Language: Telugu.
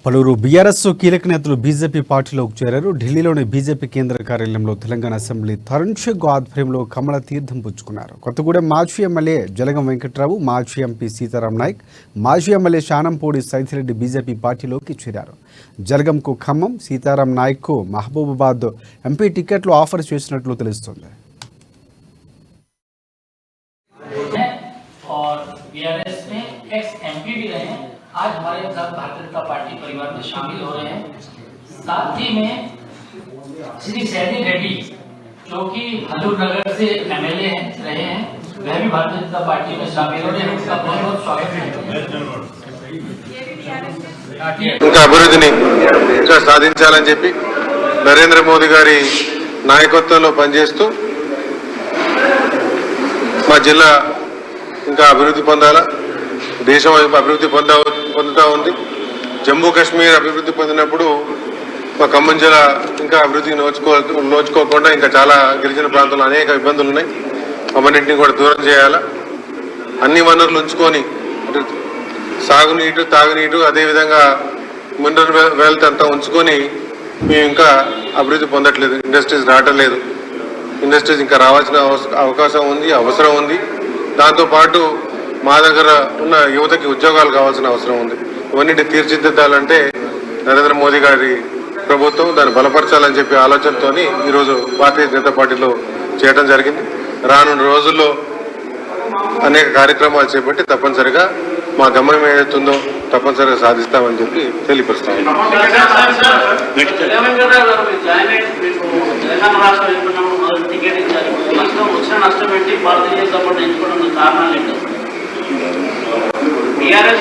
పలువురు బీఆర్ఎస్ కీలక నేతలు బీజేపీ పార్టీలోకి చేరారు. ఢిల్లీలోని బీజేపీ కేంద్ర కార్యాలయంలో తెలంగాణ అసెంబ్లీ తరుణ్ చుగ్ ఆధ్వర్యంలో కమల తీర్థం పుచ్చుకున్నారు. కొత్తగూడెం మాజీ ఎమ్మెల్యే జలగం వెంకట్రావు, మాజీ ఎంపీ సీతారాం నాయక్, మాజీ ఎమ్మెల్యే శానంపూడి సైథిరెడ్డి బీజేపీ పార్టీలోకి చేరారు. జలగంకు ఖమ్మం, సీతారాం నాయక్కు మహబూబాబాద్ ఎంపీ టికెట్లు ఆఫర్ చేసినట్లు తెలుస్తోంది. आज हमारे साथ भारतीय जनता पार्टी परिवार में शामिल हो रहे हैं। साथ ही में श्री सैनी रेड्डी जो कि हजूर नगर से एमएलए रहे हैं, वह भी भारतीय जनता पार्टी में शामिल हो रहे हैं। उनका बहुत बहुत स्वागत है। ఇంకా అభివృద్ధిని ఇంకా సాధించాలని చెప్పి నరేంద్ర మోదీ గారి నాయకత్వంలో పనిచేస్తూ మా జిల్లా ఇంకా అభివృద్ధి పొందాలా, దేశం అభివృద్ధి పొందుతూ ఉంది. జమ్మూ కాశ్మీర్ అభివృద్ధి పొందినప్పుడు మా ఖమ్మం జిల్లా ఇంకా అభివృద్ధికి నోచుకోకుండా ఇంకా చాలా గిరిజన ప్రాంతాల్లో అనేక ఇబ్బందులు ఉన్నాయి. అవన్నింటినీ కూడా దూరం చేయాలా, అన్ని వనరులు ఉంచుకొని సాగునీటు, తాగునీటు, అదేవిధంగా మినరల్ వెల్త్ అంతా ఉంచుకొని మేము ఇంకా అభివృద్ధి పొందట్లేదు. ఇండస్ట్రీస్ రావటం లేదు. ఇండస్ట్రీస్ ఇంకా రావాల్సిన అవకాశం ఉంది, అవసరం ఉంది. దాంతోపాటు మా దగ్గర ఉన్న యువతకి ఉద్యోగాలు కావాల్సిన అవసరం ఉంది. ఇవన్నింటినీ తీర్చిదిద్దాలంటే నరేంద్ర మోదీ గారి ప్రభుత్వం దాన్ని బలపరచాలని చెప్పి ఆలోచనతో ఈరోజు భారతీయ జనతా పార్టీలో చేయడం జరిగింది. రానున్న రోజుల్లో అనేక కార్యక్రమాలు చేపట్టి తప్పనిసరిగా మా గమ్యం ఏదైతుందో తప్పనిసరిగా సాధిస్తామని చెప్పి తెలియపరుస్తాం. BRS